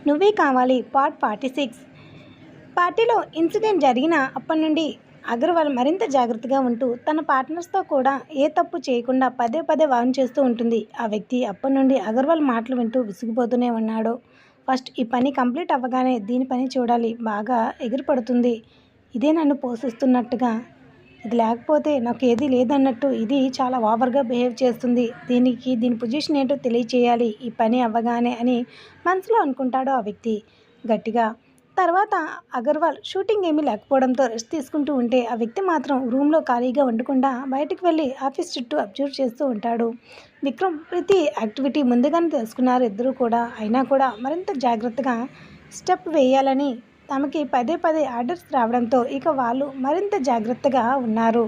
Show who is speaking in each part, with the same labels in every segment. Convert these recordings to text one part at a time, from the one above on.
Speaker 1: నువ్వే కావాలి పార్ట్ 46. పార్టీలో ఇన్సిడెంట్ జరిగిన అప్పటి నుండి అగర్వాల్ మరింత జాగ్రత్తగా ఉంటూ తన పార్ట్నర్స్తో కూడా ఏ తప్పు చేయకుండా పదే పదే వార్న్ చేస్తూ ఉంటుంది. ఆ వ్యక్తి అప్పటి నుండి అగర్వాల్ మాటలు వింటూ విసిగిపోతూనే ఉన్నాడు. ఫస్ట్ ఈ పని కంప్లీట్ అవ్వగానే దీని పని చూడాలి, బాగా ఎగిరిపడుతుంది, ఇదే నన్ను పోషిస్తున్నట్టుగా, ఇది లేకపోతే నాకు ఏదీ లేదన్నట్టు ఇది చాలా ఓవర్గా బిహేవ్ చేస్తుంది, దీని పొజిషన్ ఏంటో తెలియచేయాలి ఈ పని అవ్వగానే అని మనసులో అనుకుంటాడు ఆ వ్యక్తి గట్టిగా. తర్వాత అగర్వాల్ షూటింగ్ ఏమీ లేకపోవడంతో రెస్ట్ తీసుకుంటూ ఉంటే ఆ వ్యక్తి మాత్రం రూమ్లో ఖాళీగా ఉండకుండా బయటికి వెళ్ళి ఆఫీస్ చుట్టూ అబ్జర్వ్ చేస్తూ ఉంటాడు. విక్రమ్ ప్రతి యాక్టివిటీ ముందుగానే తెలుసుకున్నారు ఇద్దరు కూడా. అయినా కూడా మరింత జాగ్రత్తగా స్టెప్ వేయాలని తమకి పదే పదే ఆర్డర్స్ రావడంతో ఇక వాళ్ళు మరింత జాగ్రత్తగా ఉన్నారు.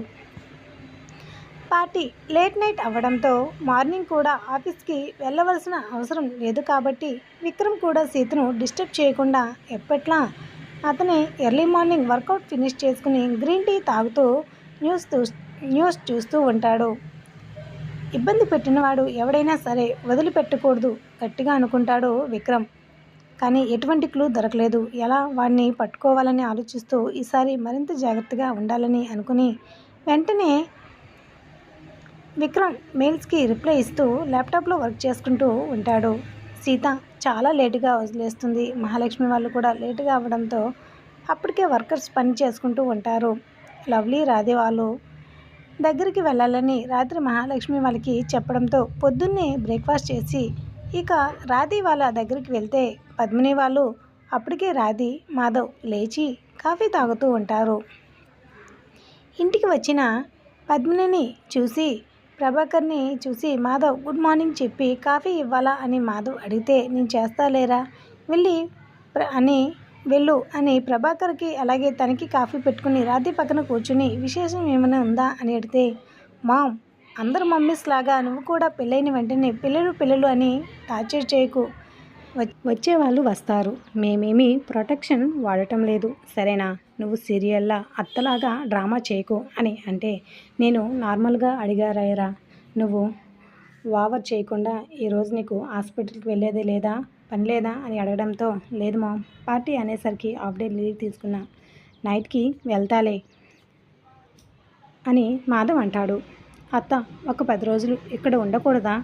Speaker 1: పార్టీ లేట్ నైట్ అవ్వడంతో మార్నింగ్ కూడా ఆఫీస్కి వెళ్ళవలసిన అవసరం లేదు కాబట్టి విక్రమ్ కూడా సీతను డిస్టర్బ్ చేయకుండా ఎప్పట్లా అతనే ఎర్లీ మార్నింగ్ వర్కౌట్ ఫినిష్ చేసుకుని గ్రీన్ టీ తాగుతూ న్యూస్ చూస్తూ ఉంటాడు. ఇబ్బంది పెట్టినవాడు ఎవడైనా సరే వదిలిపెట్టకూడదు గట్టిగా అనుకుంటాడు విక్రమ్. కానీ ఎటువంటి క్లూ దొరకలేదు. ఎలా వాడిని పట్టుకోవాలని ఆలోచిస్తూ ఈసారి మరింత జాగ్రత్తగా ఉండాలని అనుకుని వెంటనే విక్రమ్ మెయిల్స్కి రిప్లై ఇస్తూ ల్యాప్టాప్లో వర్క్ చేసుకుంటూ ఉంటాడు. సీత చాలా లేటుగా వదిలేస్తుంది. మహాలక్ష్మి వాళ్ళు కూడా లేటుగా అవ్వడంతో అప్పటికే వర్కర్స్ పని చేసుకుంటూ ఉంటారు. లవ్లీ రాధే వాళ్ళు దగ్గరికి వెళ్ళాలని రాత్రి మహాలక్ష్మి వాళ్ళకి చెప్పడంతో పొద్దున్నే బ్రేక్ఫాస్ట్ చేసి ఇక రాధి వాళ్ళ దగ్గరికి వెళ్తే పద్మిని వాళ్ళు అప్పటికే రాధి మాధవ్ లేచి కాఫీ తాగుతూ ఉంటారు. ఇంటికి వచ్చిన పద్మినిని చూసి ప్రభాకర్ని చూసి మాధవ్ గుడ్ మార్నింగ్ చెప్పి కాఫీ ఇవ్వాలా అని మాధవ్ అడిగితే నేను చేస్తాలేరా వెళ్ళు అని ప్రభాకర్కి అలాగే తనకి కాఫీ పెట్టుకుని రాధి పక్కన కూర్చుని విశేషం ఏమైనా ఉందా అని అడిగితే మామ్ అందరు మమ్మీస్ లాగా నువ్వు కూడా పెళ్ళైన వెంటనే పిల్లలు అని టార్చర్ చేయకు, వచ్చేవాళ్ళు వస్తారు, మేమేమీ ప్రొటెక్షన్ వాడటం లేదు సరేనా, నువ్వు సీరియల్లా అత్తలాగా డ్రామా చేయకు అని అంటే నేను నార్మల్గా అడిగారా, నువ్వు ఓవర్ చేయకుండా ఈరోజు నీకు హాస్పిటల్కి వెళ్ళేదే లేదా, పని లేదా అని అడగడంతో లేదు మా పార్టీ అనేసరికి హాఫ్ డే లీవ్ తీసుకున్నా, నైట్కి వెళ్తాలే అని మాధవ్ అంటాడు. అత్త ఒక 10 రోజులు ఇక్కడ ఉండకూడదా,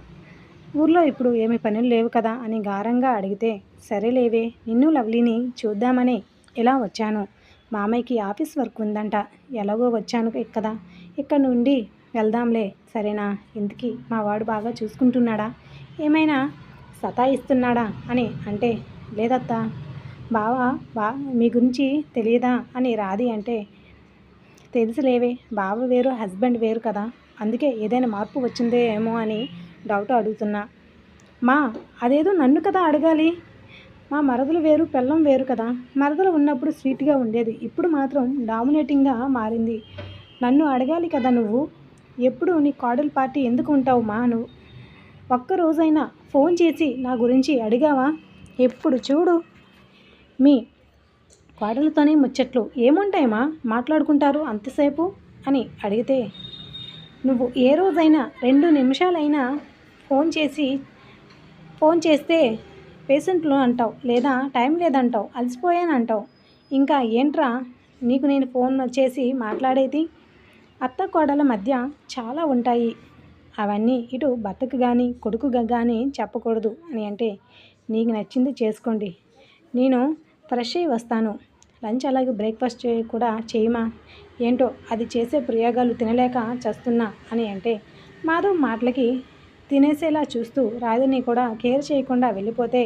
Speaker 1: ఊర్లో ఇప్పుడు ఏమి పనులు లేవు కదా అని గారంగా అడిగితే సరేలేవే నిన్ను లవ్లీని చూద్దామని ఇలా వచ్చాను, మామయ్యకి ఆఫీస్ వర్క్ ఉందంట ఎలాగో వచ్చాను కదా, ఇక్కడ నుండి వెళ్దాంలే సరేనా, ఇంతకీ మా వాడు బాగా చూసుకుంటున్నాడా, ఏమైనా సతాయిస్తున్నాడా అని అంటే లేదత్తా బావ మీ గురించి తెలియదా అని రాధి అంటే తెలుసులేవే, బావ వేరు హస్బెండ్ వేరు కదా, అందుకే ఏదైనా మార్పు వచ్చిందే ఏమో అని డౌట్ అడుగుతున్నా, మా అదేదో నన్ను కదా అడగాలి, మా మరదలు వేరు పెళ్ళం వేరు కదా, మరదలు ఉన్నప్పుడు స్వీట్గా ఉండేది, ఇప్పుడు మాత్రం డామినేటింగ్గా మారింది, నన్ను అడగాలి కదా నువ్వు, ఎప్పుడు నీ కాడల్ పార్టీ ఎందుకు ఉంటావు మా, నువ్వు ఒక్కరోజైనా ఫోన్ చేసి నా గురించి అడిగావా, ఎప్పుడు చూడు మీ కోడలతోనే ముచ్చట్లు ఏముంటాయమ్మా మాట్లాడుకుంటారు అంతసేపు అని అడిగితే నువ్వు ఏ రోజైనా 2 నిమిషాలైనా ఫోన్ చేస్తే పేషెంట్లు అంటావు, లేదా టైం లేదంటావు, అలసిపోయాను అంటావు, ఇంకా ఏంట్రా నీకు నేను ఫోన్ చేసి మాట్లాడేది, అత్త కోడల మధ్య చాలా ఉంటాయి, అవన్నీ ఇటు భర్తకు కానీ కొడుకుగా కానీ చెప్పకూడదు అని అంటే నీకు నచ్చింది చేసుకోండి, నేను ఫ్రెష్ అయ్యి వస్తాను, లంచ్ అలాగే బ్రేక్ఫాస్ట్ కూడా చేయమా, ఏంటో అది చేసే ప్రయోగాలు తినలేక చస్తున్నా అని అంటే మాధవ్ మాటలకి తినేసేలా చూస్తూ రాధిని కూడా కేర్ చేయకుండా వెళ్ళిపోతే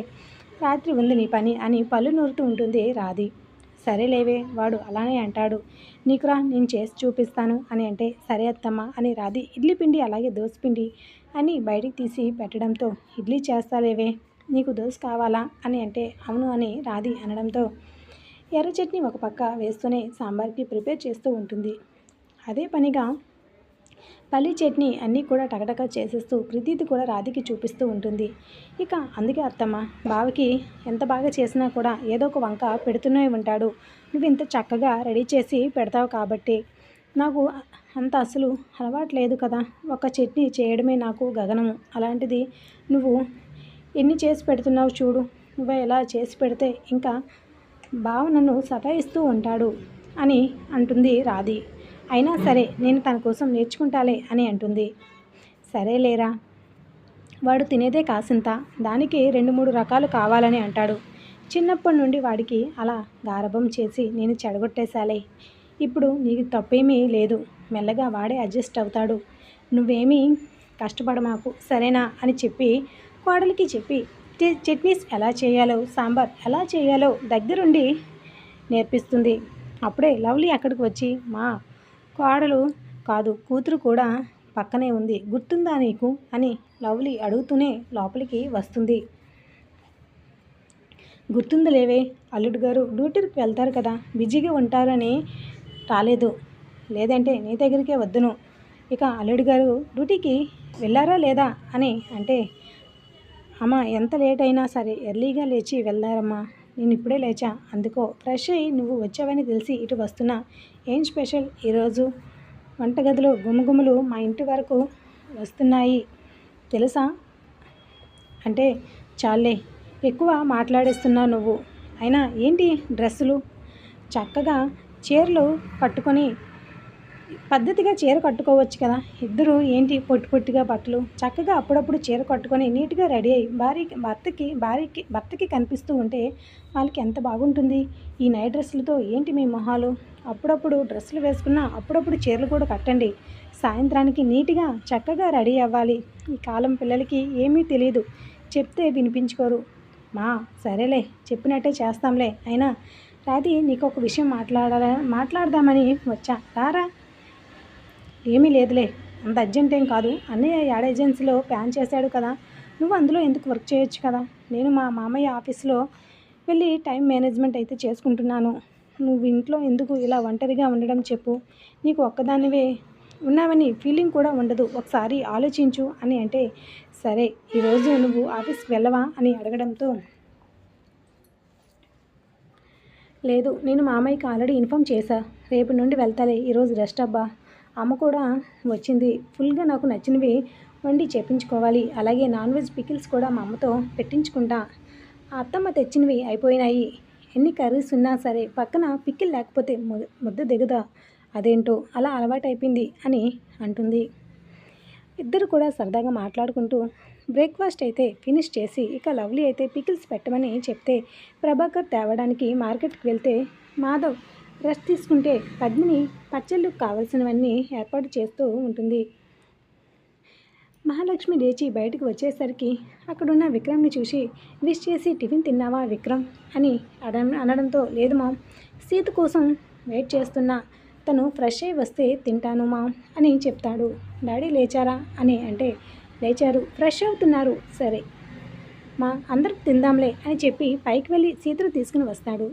Speaker 1: రాత్రి ఉంది నీ పని అని పళ్ళు నూరుతూ ఉంటుంది రాధి. సరేలేవే వాడు అలానే అంటాడు, నీకురా నేను చేసి చూపిస్తాను అని అంటే సరే అత్తమ్మ అని రాధి ఇడ్లీ పిండి అలాగే దోశ పిండి అని బయటికి తీసి పెట్టడంతో ఇడ్లీ చేస్తాలేవే, నీకు దోశ కావాలా అని అంటే అవును అని రాధి అనడంతో ఎర్ర చట్నీ ఒక పక్క వేస్తూనే సాంబార్కి ప్రిపేర్ చేస్తూ ఉంటుంది. అదే పనిగా పల్లీ చట్నీ అన్నీ కూడా టకటక చేసేస్తూ ప్రతిదీ కూడా రాధికి చూపిస్తూ ఉంటుంది. ఇక అందుకే అత్తమ్మ బావకి ఎంత బాగా చేసినా కూడా ఏదో ఒక వంక పెడుతూనే ఉంటాడు, నువ్వు ఇంత చక్కగా రెడీ చేసి పెడతావు కాబట్టి, నాకు అంత అసలు అలవాటు లేదు కదా, ఒక చట్నీ చేయడమే నాకు గగనము, అలాంటిది నువ్వు ఎన్ని చేసి పెడుతున్నావు చూడు, నువ్వే ఇలా చేసి పెడితే ఇంకా బావ నన్ను సతాయిస్తూ ఉంటాడు అని అంటుంది రాధి. అయినా సరే నేను తన కోసం నేర్చుకుంటాలే అని అంటుంది. సరేలేరా, వాడు తినేదే కాసింత, దానికి 2-3 రకాలు కావాలని అంటాడు. చిన్నప్పటి నుండి వాడికి అలా గారాబం చేసి నేను చెడగొట్టేశాలే. ఇప్పుడు నీకు తప్పేమీ లేదు, మెల్లగా వాడే అడ్జస్ట్ అవుతాడు. నువ్వేమీ కష్టపడమాకు సరేనా అని చెప్పి కోడలికి చెప్పి చట్నీస్ ఎలా చేయాలో, సాంబార్ ఎలా చేయాలో దగ్గరుండి నేర్పిస్తుంది. అప్పుడే లవ్లీ అక్కడికి వచ్చి, మా కోడలు కాదు కూతురు కూడా పక్కనే ఉంది, గుర్తుందా నీకు అని లవ్లీ అడుగుతూనే లోపలికి వస్తుంది. గుర్తుందిలేవే, అల్లుడు గారు డ్యూటీకి వెళ్తారు కదా, బిజీగా ఉంటారని రాలేదు, లేదంటే నీ దగ్గరికే వద్దును. ఇక అల్లుడు గారు డ్యూటీకి వెళ్ళారా లేదా అని అంటే, అమ్మ ఎంత లేట్ అయినా సరే ఎర్లీగా లేచి వెళ్దారమ్మా, నేను ఇప్పుడే లేచా, అందుకో ఫ్రెష్ అయ్యి నువ్వు వచ్చావని తెలిసి ఇటు వస్తున్నా. ఏం స్పెషల్ ఈరోజు? వంటగదిలో గుమగుమలు మా ఇంటి వరకు వస్తున్నాయి తెలుసా అంటే, చాలే ఎక్కువ మాట్లాడేస్తున్నావు నువ్వు. అయినా ఏంటి డ్రెస్సులు, చక్కగా చీరలు కట్టుకొని పద్ధతిగా చీర కట్టుకోవచ్చు కదా, ఇద్దరు ఏంటి పొట్టి పొట్టిగా బట్టలు, చక్కగా అప్పుడప్పుడు చీర కట్టుకొని నీట్గా రెడీ అయ్యి భర్తకి కనిపిస్తూ ఉంటే వాళ్ళకి ఎంత బాగుంటుంది. ఈ నైట్ డ్రెస్సులతో ఏంటి మీ మొహాలు, అప్పుడప్పుడు డ్రెస్సులు వేసుకున్నా అప్పుడప్పుడు చీరలు కూడా కట్టండి, సాయంత్రానికి నీట్గా చక్కగా రెడీ అవ్వాలి. ఈ కాలం పిల్లలకి ఏమీ తెలియదు, చెప్తే వినిపించుకోరు. మా సరేలే చెప్పినట్టే చేస్తాంలే. అయినా రాధి నీకు ఒక విషయం మాట్లాడదామని వచ్చా, రారా. ఏమీ లేదులే, అంత అర్జెంట్ ఏం కాదు, అన్నయ్య యాడ్ ఏజెన్సీలో ప్లాన్ చేశాడు కదా, నువ్వు అందులో ఎందుకు వర్క్ చేయొచ్చు కదా. నేను మా మామయ్య ఆఫీస్లో వెళ్ళి టైం మేనేజ్మెంట్ అయితే చేసుకుంటున్నాను, నువ్వు ఇంట్లో ఎందుకు ఇలా ఒంటరిగా ఉండడం చెప్పు, నీకు ఒక్కదానివే ఉన్నావని ఫీలింగ్ కూడా ఉండదు, ఒకసారి ఆలోచించు అని అంటే, సరే ఈరోజు నువ్వు ఆఫీస్కి వెళ్ళవా అని అడగడంతో, లేదు నేను మామయ్యకి ఆల్రెడీ ఇన్ఫామ్ చేశా, రేపు నుండి వెళ్తాలే, ఈరోజు రెస్ట్ అబ్బా. అమ్మ కూడా వచ్చింది, ఫుల్గా నాకు నచ్చినవి వండి చేపించుకోవాలి, అలాగే నాన్ వెజ్ పికిల్స్ కూడా మా అమ్మతో పెట్టించుకుంటా, ఆ అత్తమ్మ తెచ్చినవి అయిపోయినాయి, ఎన్ని కర్రీస్ ఉన్నా సరే పక్కన పికిల్ లేకపోతే ముద్ద దిగదా, అదేంటో అలా అలవాటైపోయింది అని అంటుంది. ఇద్దరు కూడా సరదాగా మాట్లాడుకుంటూ బ్రేక్ఫాస్ట్ అయితే ఫినిష్ చేసి ఇక లవ్లీ అయితే పికిల్స్ పెట్టమని చెప్తే ప్రభాకర్ తేవడానికి మార్కెట్కి వెళ్తే మాధవ్ రెస్ట్ తీసుకుంటే పద్మిని పచ్చళ్ళు కావాల్సినవన్నీ ఏర్పాటు చేస్తూ ఉంటుంది. మహాలక్ష్మి లేచి బయటకు వచ్చేసరికి అక్కడున్న విక్రమ్ని చూసి, విష్ చేసి టిఫిన్ తిన్నావా విక్రమ్ అని అనడంతో, లేదు మామ్, సీత కోసం వెయిట్ చేస్తున్నా, తను ఫ్రెష్ అయ్యి వస్తే తింటాను మామ్ అని చెప్తాడు. డాడీ లేచారా అని అంటే, లేచారు, ఫ్రెష్ అవుతున్నారు, సరే మా అందరికి తిందాంలే అని చెప్పి పైకి వెళ్ళి సీతను తీసుకుని వస్తాడు.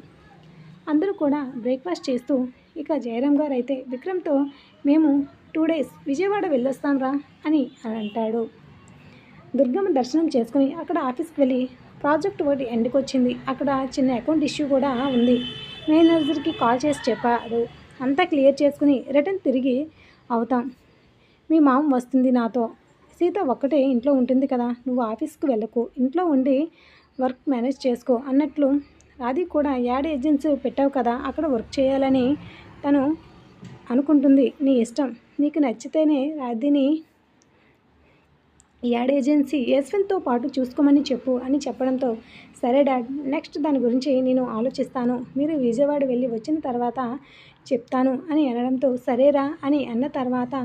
Speaker 1: అందరూ కూడా బ్రేక్ఫాస్ట్ చేస్తూ ఇక జయరామ్ గారు అయితే విక్రమ్తో, మేము 2 days విజయవాడ వెళ్ళొస్తాం రా అని అంటాడు. దుర్గమ్మ దర్శనం చేసుకుని అక్కడ ఆఫీస్కి వెళ్ళి ప్రాజెక్ట్ ఒకటి ఎండ్కి వచ్చింది, అక్కడ చిన్న అకౌంట్ ఇష్యూ కూడా ఉంది, మేనేజర్కి కాల్ చేసి చెప్పాడు, అంతా క్లియర్ చేసుకుని రిటర్న్ తిరిగి అవుతాం, మీ మామ వస్తుంది నాతో, సీత ఒక్కటే ఇంట్లో ఉంటుంది కదా, నువ్వు ఆఫీస్కి వెళ్ళకు, ఇంట్లో ఉండి వర్క్ మేనేజ్ చేసుకో అన్నట్లు, రాధి కూడా యాడ్ ఏజెన్సీ పెట్టావు కదా, అక్కడ వర్క్ చేయాలని తను అనుకుంటుంది, నీ ఇష్టం, నీకు నచ్చితేనే రాధిని యాడ్ ఏజెన్సీ యశ్వంత్తో పాటు చూసుకోమని చెప్పు అని చెప్పడంతో, సరే డాడ్, నెక్స్ట్ దాని గురించి నేను ఆలోచిస్తాను, మీరు విజయవాడ వెళ్ళి వచ్చిన తర్వాత చెప్తాను అని అనడంతో, సరేరా అని అన్న తర్వాత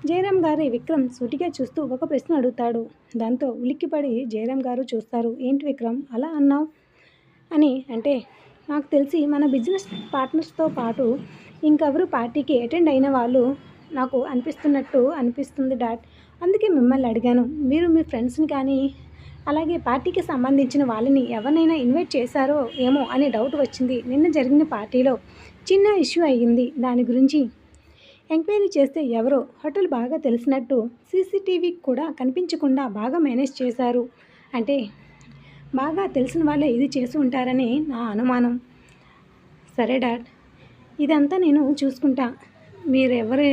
Speaker 1: జయరామ్ గారి విక్రమ్ సూటిగా చూస్తూ ఒక ప్రశ్న అడుగుతాడు. దాంతో ఉలిక్కిపడి జయరామ్ గారు చూస్తారు. ఏంటి విక్రమ్ అలా అన్నావు అని అంటే, నాకు తెలిసి మన బిజినెస్ పార్ట్నర్స్తో పాటు ఇంకెవరు పార్టీకి అటెండ్ అయిన వాళ్ళు నాకు అనిపిస్తుంది డాడ్, అందుకే మిమ్మల్ని అడిగాను, మీరు మీ ఫ్రెండ్స్ని కానీ అలాగే పార్టీకి సంబంధించిన వాళ్ళని ఎవరినైనా ఇన్వైట్ చేశారో ఏమో అని డౌట్ వచ్చింది, నిన్న జరిగిన పార్టీలో చిన్న ఇష్యూ అయ్యింది, దాని గురించి ఎంక్వైరీ చేస్తే ఎవరో హోటల్ బాగా తెలిసినట్టు సీసీటీవీ కూడా కనిపించకుండా బాగా మేనేజ్ చేశారు, అంటే బాగా తెలిసిన వాళ్ళే ఇది చేసి ఉంటారని నా అనుమానం. సరే డాడ్, ఇదంతా నేను చూసుకుంటా, మీరెవరే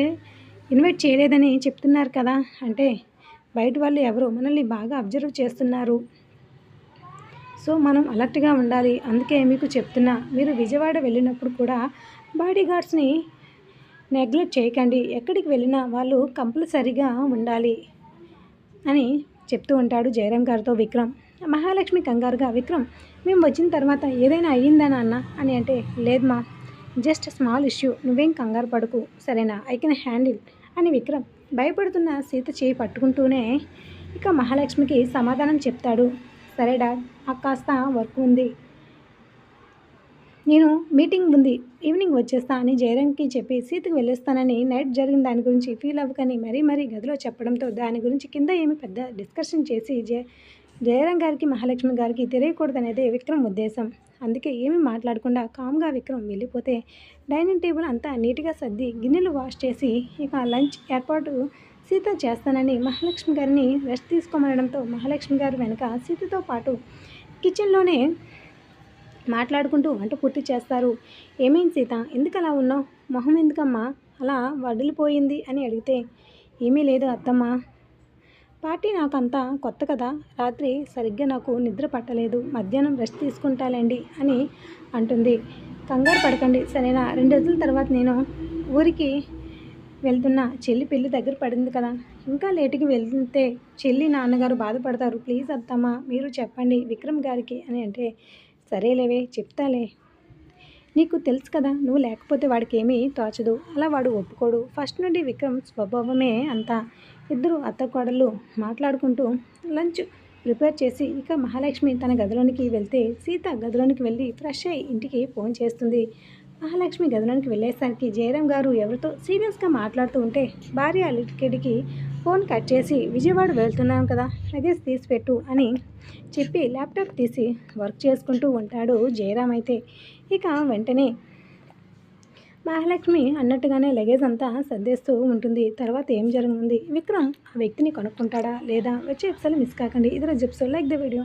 Speaker 1: ఇన్వైట్ చేయలేదని చెప్తున్నారు కదా అంటే, బయట వాళ్ళు ఎవరో మనల్ని బాగా అబ్జర్వ్ చేస్తున్నారు, సో మనం అలర్ట్గా ఉండాలి. అందుకే మీకు చెప్తున్నా, మీరు విజయవాడ వెళ్ళినప్పుడు కూడా బాడీ గార్డ్స్ని నెగ్లెక్ట్ చేయకండి. ఎక్కడికి వెళ్ళినా వాళ్ళు కంపల్సరీగా ఉండాలి అని చెప్తూ ఉంటాడు జయరాం గారితో విక్రమ్. మహాలక్ష్మి కంగారుగా, విక్రమ్ మేము వచ్చిన తర్వాత ఏదైనా అయ్యిందా నాన్న అని అంటే, లేదు మా, జస్ట్ స్మాల్ ఇష్యూ, నువ్వేం కంగారు పడకు సరేనా, ఐ కెన్ హ్యాండిల్ అని విక్రమ్ భయపడుతున్న సీత చేయి పట్టుకుంటూనే ఇక మహాలక్ష్మికి సమాధానం చెప్తాడు. సరే డాడ్, నాకు కాస్త వర్క్ ఉంది, నేను మీటింగ్ ఉంది, ఈవినింగ్ వచ్చేస్తా అని జయరాంకి చెప్పి సీతకు వెళ్ళేస్తానని నైట్ జరిగిన దాని గురించి ఫీల్ అవ్వకని మరీ గదిలో చెప్పడంతో దాని గురించి కింద ఏమి పెద్ద డిస్కషన్ చేసి జయరాం గారికి మహాలక్ష్మి గారికి తెలియకూడదనేదే విక్రమ్ ఉద్దేశం. అందుకే ఏమీ మాట్లాడకుండా కామ్గా విక్రమ్ వెళ్ళిపోతే డైనింగ్ టేబుల్ అంతా నీట్గా సర్ది గిన్నెలు వాష్ చేసి ఇక లంచ్ ఏర్పాటు సీత చేస్తానని మహాలక్ష్మి గారిని రెస్ట్ తీసుకోమనడంతో మహాలక్ష్మి గారు వెనుక సీతతో పాటు కిచెన్లోనే మాట్లాడుకుంటూ వంట పూర్తి చేస్తారు. ఏమైంది సీత, ఎందుకు అలా ఉన్నావు, మొహం ఎందుకమ్మా అలా వడిలిపోయింది అని అడిగితే, ఏమీ లేదు అత్తమ్మ, పార్టీ నాకంతా కొత్త కదా, రాత్రి సరిగ్గా నాకు నిద్ర పట్టలేదు, మధ్యాహ్నం రెస్ట్ తీసుకుంటాలేండి అని అంటుంది. కంగారు పడకండి సరేనా, 2 రోజుల తర్వాత నేను ఊరికి వెళ్తున్నా, చెల్లి పెళ్ళి దగ్గర పడింది కదా, ఇంకా లేటుకి వెళ్తే చెల్లి నాన్నగారు బాధపడతారు, ప్లీజ్ అత్తమ్మ మీరు చెప్పండి విక్రమ్ గారికి అని అంటే, సరేలేవే చెప్తాలే, నీకు తెలుసు కదా, నువ్వు లేకపోతే వాడికి ఏమీ తోచదు, అలా వాడు ఒప్పుకోడు, ఫస్ట్ నుండి విక్రమ్ స్వభావమే అంతా. ఇద్దరు అత్తకోడళ్ళు మాట్లాడుకుంటూ లంచ్ ప్రిపేర్ చేసి ఇక మహాలక్ష్మి తన గదిలోనికి వెళ్తే సీత గదిలోనికి వెళ్ళి ఫ్రెష్ అయ్యి ఇంటికి ఫోన్ చేస్తుంది. మహాలక్ష్మి గదిలోనికి వెళ్ళేసరికి జయరాం గారు ఎవరితో సీరియస్గా మాట్లాడుతూ ఉంటే భార్య అలిటికెడికి ఫోన్ కట్ చేసి, విజయవాడ వెళ్తున్నాం కదా, లగేజ్ తీసిపెట్టు అని చెప్పి ల్యాప్టాప్ తీసి వర్క్ చేసుకుంటూ ఉంటాడు జయరాం. అయితే ఇక వెంటనే మహాలక్ష్మి అన్నట్టుగానే లగేజ్ అంతా సర్దేస్తూ ఉంటుంది. తర్వాత ఏం జరుగుతుంది, విక్రమ్ ఆ వ్యక్తిని కనుక్కుంటాడా లేదా, వచ్చే ఎపిసోడ్ మిస్ కాకండి. ఇతర ఎపిసోడ్ లైక్ ద వీడియో.